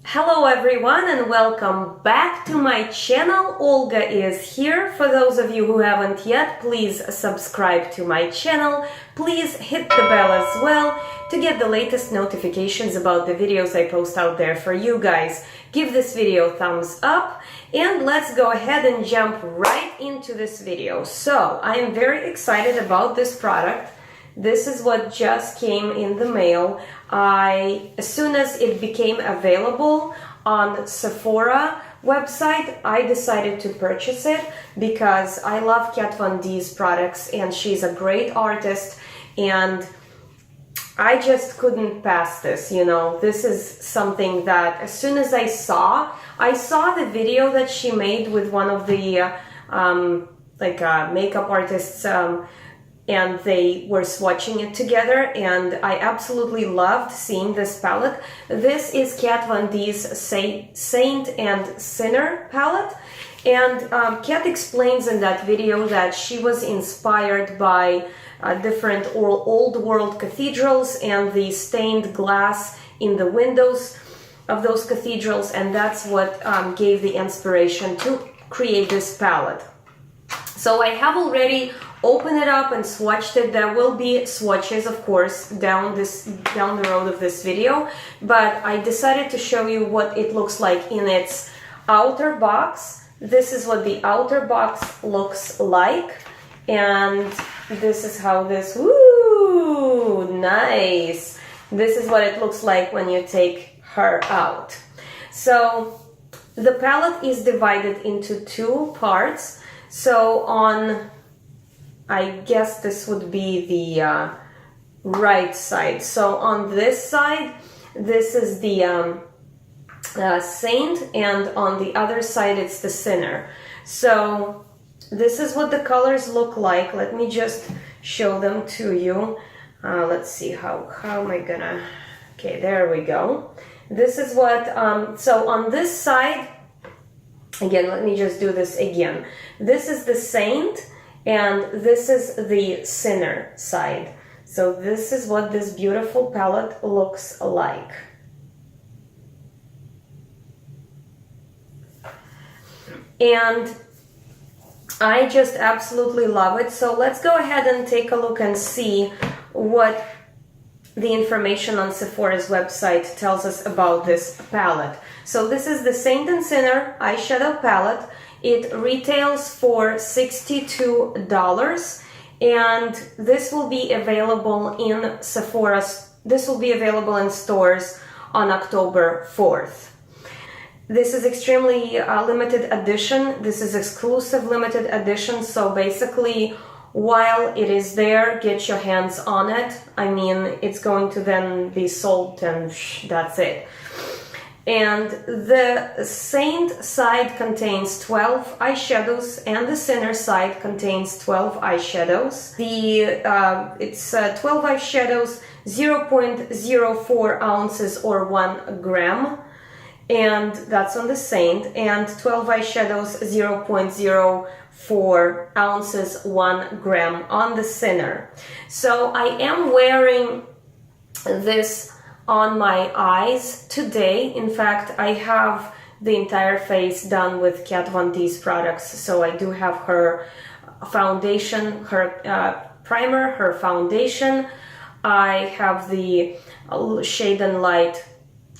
Hello everyone and welcome back to my channel. Olga is here. For those of you who haven't yet, please subscribe to my channel. Please hit the bell as well to get the latest notifications about the videos I post out there for you guys. Give this video a thumbs up and let's go ahead and jump right into this video. So I am very excited about this product. This is what just came in the mail. As soon as it became available on Sephora website, I decided to purchase it because I love Kat Von D's products and she's a great artist and I just couldn't pass this, you know. This is something that as soon as I saw the video that she made with one of the makeup artists, and they were swatching it together, and I absolutely loved seeing this palette. This is Kat Von D's Saint and Sinner palette, and Kat explains in that video that she was inspired by different old world cathedrals and the stained glass in the windows of those cathedrals, and that's what gave the inspiration to create this palette. So I have already opened it up and swatched it. There will be swatches, of course, down the road of this video, but I decided to show you what it looks like in its outer box. This is what the outer box looks like, and this is how this, ooh, nice. This is what it looks like when you take her out. So the palette is divided into two parts. So I guess this would be the right side. So on this side, this is the Saint, and on the other side, it's the Sinner. So this is what the colors look like. Let me just show them to you. Let's see, how am I gonna... Okay, there we go. This is what... so on this side, again, let me just do this again. This is the Saint, and this is the Sinner side. So this is what this beautiful palette looks like. And I just absolutely love it. So let's go ahead and take a look and see what the information on Sephora's website tells us about this palette. So this is the Saint and Sinner eyeshadow palette. It retails for $62, and this will be available in Sephora's. This will be available in stores on October 4th. This is extremely limited edition. This is exclusive limited edition. So basically, while it is there, get your hands on it. I mean, it's going to then be sold and that's it. And the Saint side contains 12 eyeshadows and the Sinner side contains 12 eyeshadows. It's 12 eyeshadows, 0.04 ounces or 1 gram, and that's on the Saint, and 12 eyeshadows, 0.04 ounces, 1 gram on the Sinner. So I am wearing this on my eyes today. In fact, I have the entire face done with Kat Von D's products. So I do have her foundation, her primer, her foundation. I have the Shade and Light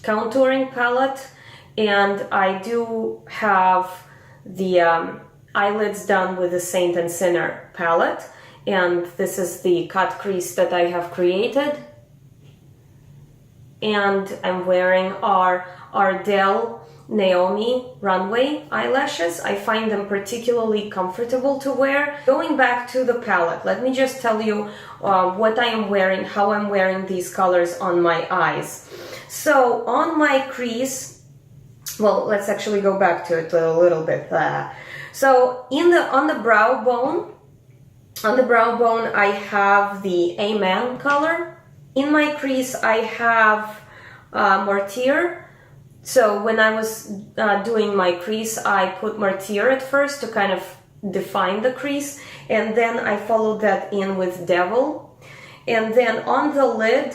contouring palette, and I do have the eyelids done with the Saint and Sinner palette. And this is the cut crease that I have created. And I'm wearing our Ardell Naomi Runway eyelashes. I find them particularly comfortable to wear. Going back to the palette, let me just tell you what I am wearing, how I'm wearing these colors on my eyes. So on my crease, well, let's actually go back to it a little bit. So on the brow bone, I have the Amen color. In my crease, I have Martyr. So when I was doing my crease, I put Martyr at first to kind of define the crease, and then I followed that in with Devil. And then on the lid,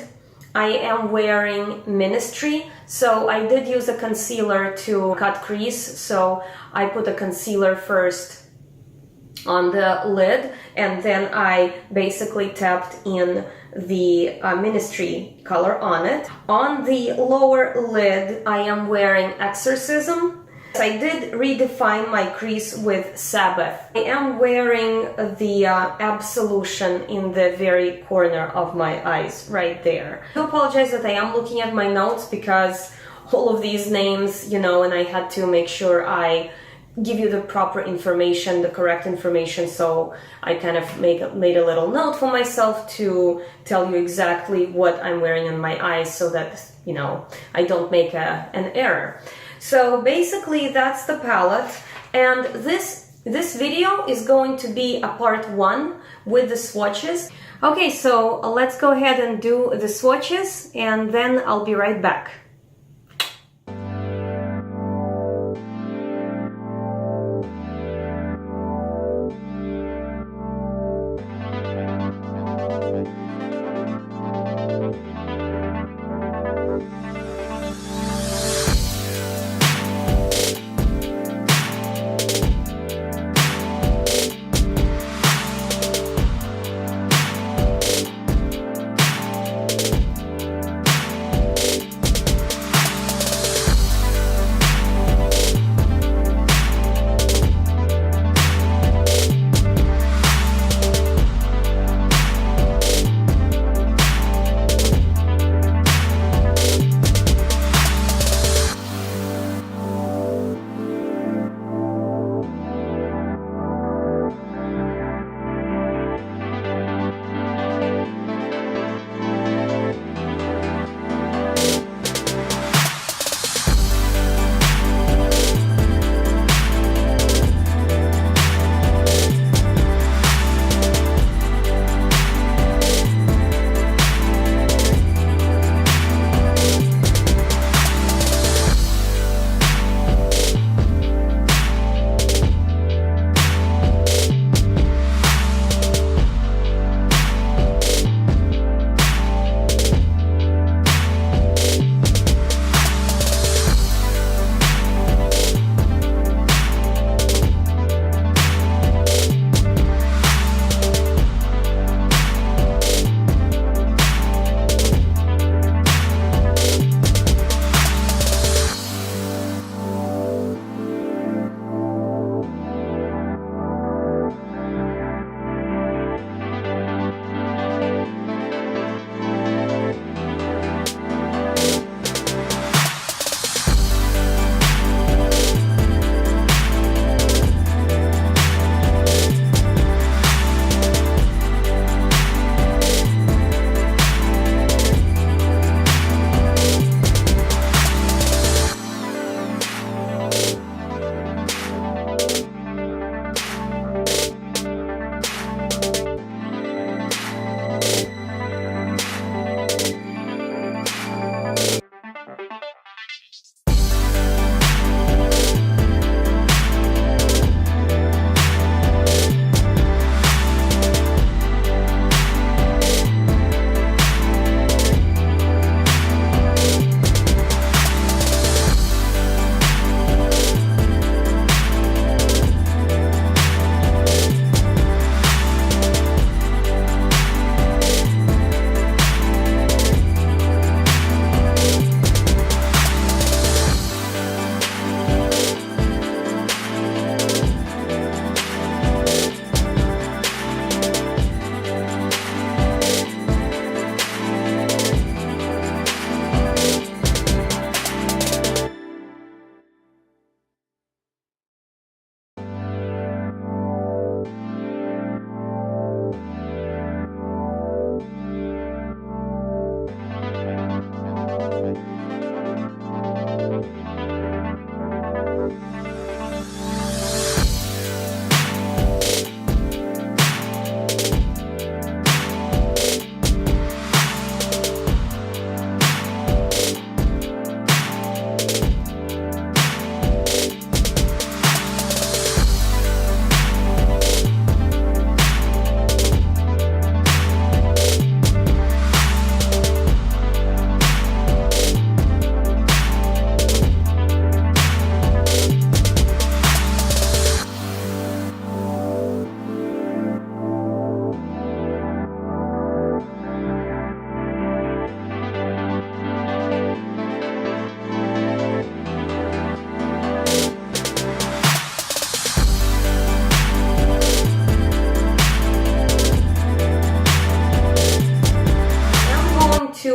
I am wearing Ministry, so I did use a concealer to cut crease, so I put a concealer first on the lid, and then I basically tapped in the Ministry color on it. On the lower lid, I am wearing Exorcism. I did redefine my crease with Sabbath. I am wearing the Absolution in the very corner of my eyes, right there. I do apologize that I am looking at my notes because all of these names, you know, and I had to make sure I give you the proper information, the correct information, so I kind of made a little note for myself to tell you exactly what I'm wearing on my eyes so that, you know, I don't make an error. So basically that's the palette, and this video is going to be a part 1 with the swatches. Okay, so let's go ahead and do the swatches, and then I'll be right back.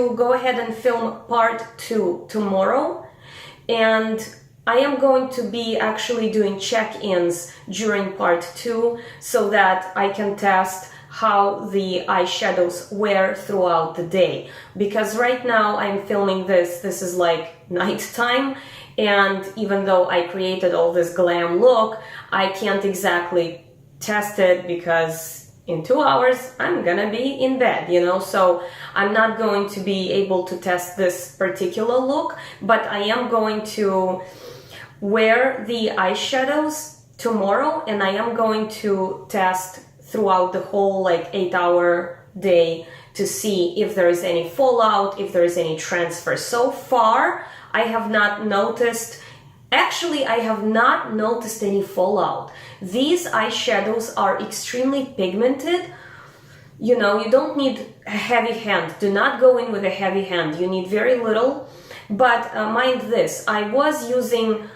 to go ahead and film part 2 tomorrow, and I am going to be actually doing check-ins during part 2 so that I can test how the eyeshadows wear throughout the day. Because right now I'm filming this is like nighttime, and even though I created all this glam look, I can't exactly test it because in 2 hours I'm gonna be in bed, you know, so I'm not going to be able to test this particular look, but I am going to wear the eyeshadows tomorrow, and I am going to test throughout the whole like 8-hour day to see if there is any fallout, if there is any transfer. So far, I have not noticed, actually I have not noticed any fallout. These eyeshadows are extremely pigmented. You know, you don't need a heavy hand. Do not go in with a heavy hand. You need very little. But mind this, I was using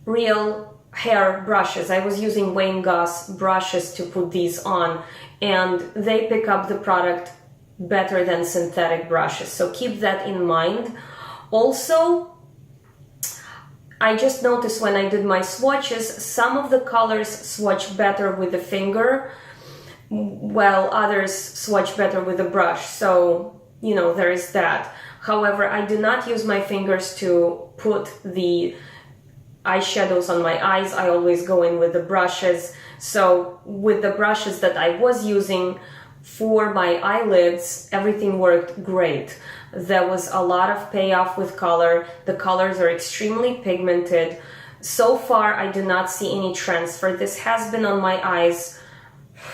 real hair brushes. I was using Wayne Goss brushes to put these on, and they pick up the product better than synthetic brushes. So keep that in mind. Also, I just noticed when I did my swatches, some of the colors swatch better with the finger, while others swatch better with a brush. So, you know, there is that. However, I do not use my fingers to put the eyeshadows on my eyes. I always go in with the brushes. So with the brushes that I was using for my eyelids, everything worked great. There was a lot of payoff with color. The colors are extremely pigmented. So far, I do not see any transfer. This has been on my eyes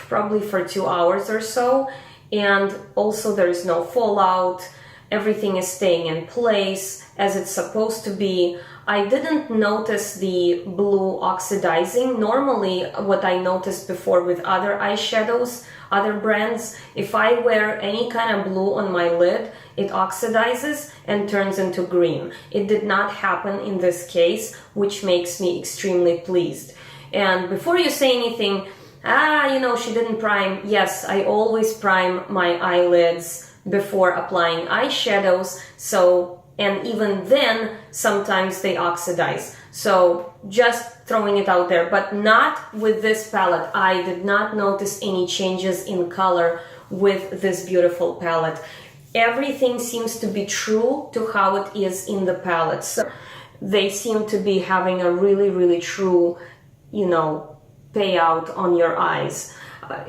probably for 2 hours or so, and also there is no fallout. Everything is staying in place as it's supposed to be. I didn't notice the blue oxidizing. Normally, what I noticed before with other eyeshadows, other brands, if I wear any kind of blue on my lid, it oxidizes and turns into green. It did not happen in this case, which makes me extremely pleased. And before you say anything, you know, she didn't prime. Yes, I always prime my eyelids before applying eyeshadows. So, and even then, sometimes they oxidize. So just throwing it out there, but not with this palette. I did not notice any changes in color with this beautiful palette. Everything seems to be true to how it is in the palette. So they seem to be having a really, really true, you know, payout on your eyes.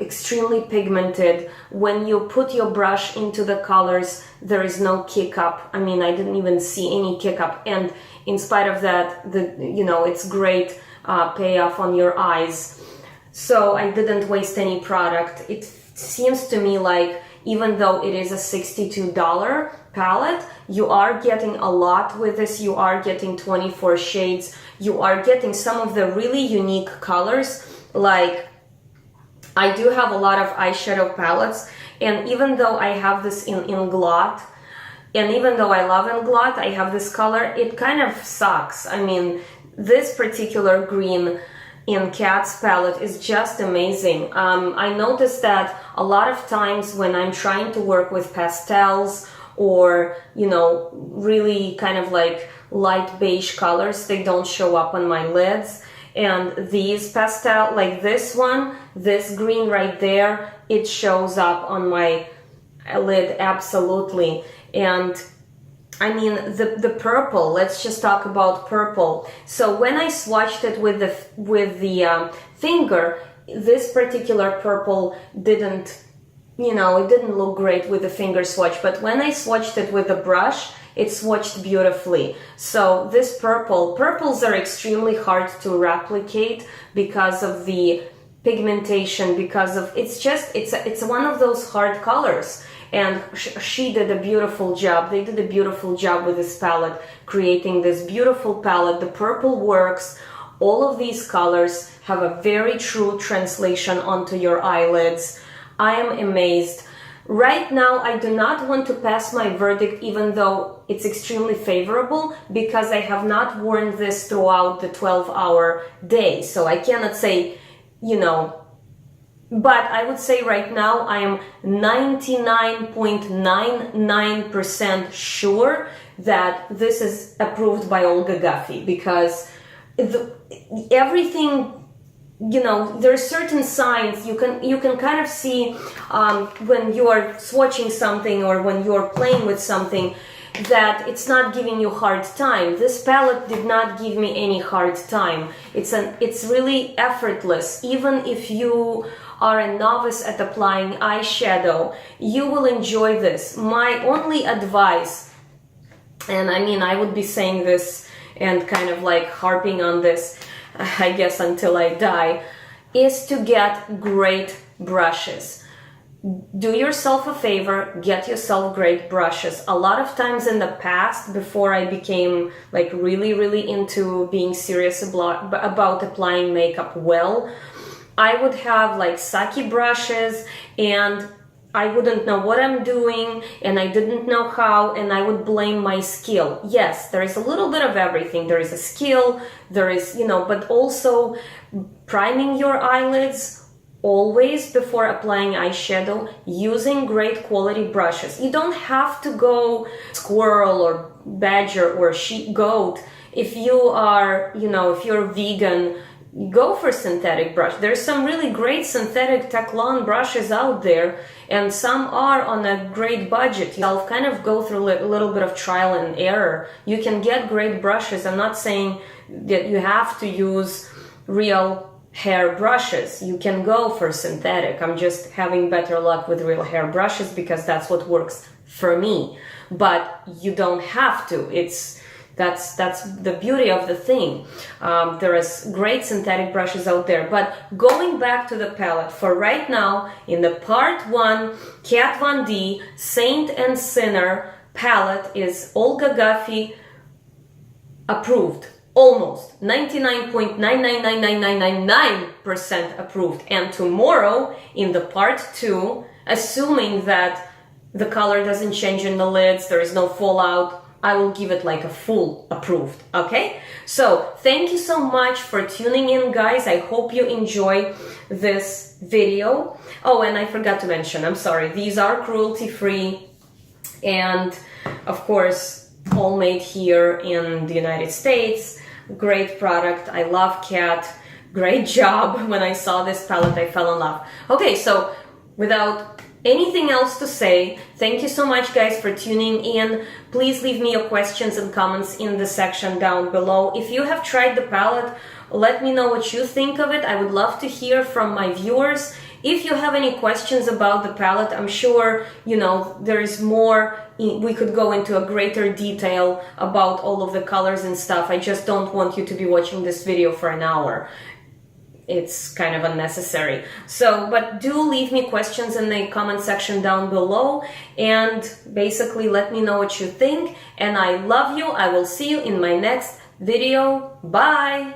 Extremely pigmented. When you put your brush into the colors, there is no kick up. I mean, I didn't even see any kick up, and in spite of that, you know, it's great payoff on your eyes. So I didn't waste any product. It seems to me like even though it is a $62 palette, you are getting a lot with this. You are getting 24 shades. You are getting some of the really unique colors. Like, I do have a lot of eyeshadow palettes, and even though I have this in Glot, and even though I love Glot, I have this color, it kind of sucks. I mean, this particular green in Kat's palette is just amazing. I noticed that a lot of times when I'm trying to work with pastels or, you know, really kind of like light beige colors, they don't show up on my lids. And these pastel, like this one, this green right there, it shows up on my lid absolutely. And I mean, the purple, let's just talk about purple. So when I swatched it with the finger, this particular purple didn't, you know, it didn't look great with the finger swatch. But when I swatched it with a brush, it swatched beautifully. So this purples are extremely hard to replicate because of the pigmentation, because of, it's one of those hard colors. And she did a beautiful job. They did a beautiful job with this palette, creating this beautiful palette. The purple works. All of these colors have a very true translation onto your eyelids. I am amazed. Right now, I do not want to pass my verdict, even though it's extremely favorable, because I have not worn this throughout the 12-hour day. So I cannot say, you know, But I would say right now I am 99.99% sure that this is approved by Olga Guffey, because everything, you know, there are certain signs you can kind of see when you are swatching something or when you are playing with something, that it's not giving you hard time. This palette did not give me any hard time. It's really effortless. Even if you are a novice at applying eyeshadow, you will enjoy this. My only advice, and I mean, I would be saying this and kind of like harping on this, I guess, until I die, is to get great brushes. Do yourself a favor, get yourself great brushes. A lot of times in the past, before I became like really into being serious about applying makeup well, I would have like Saki brushes and I wouldn't know what I'm doing and I didn't know how, and I would blame my skill. Yes, there is a little bit of everything. There is a skill, there is, you know, but also priming your eyelids always before applying eyeshadow, using great quality brushes. You don't have to go squirrel or badger or sheep goat. If you are, you know, if you're vegan, go for synthetic brush. There's some really great synthetic Teflon brushes out there, and some are on a great budget. You'll kind of go through a little bit of trial and error. You can get great brushes. I'm not saying that you have to use real hair brushes. You can go for synthetic. I'm just having better luck with real hair brushes because that's what works for me. But you don't have to. That's the beauty of the thing. There is great synthetic brushes out there. But going back to the palette, for right now, in the part 1 Kat Von D Saint and Sinner palette is Olga Guffey approved. Almost 99.999999% approved. And tomorrow in the part 2, assuming that the color doesn't change in the lids, there is no fallout, I will give it like a full approved, okay? So thank you so much for tuning in, guys. I hope you enjoy this video. Oh, and I forgot to mention, I'm sorry, these are cruelty free and of course all made here in the United States. Great product. I love Kat. Great job. When I saw this palette, I fell in love. Okay, so without anything else to say, thank you so much, guys, for tuning in. Please leave me your questions and comments in the section down below. If you have tried the palette, let me know what you think of it. I would love to hear from my viewers. If you have any questions about the palette, I'm sure, you know, there is more. We could go into a greater detail about all of the colors and stuff. I just don't want you to be watching this video for an hour. It's kind of unnecessary. So, but do leave me questions in the comment section down below and basically let me know what you think. And I love you. I will see you in my next video. Bye!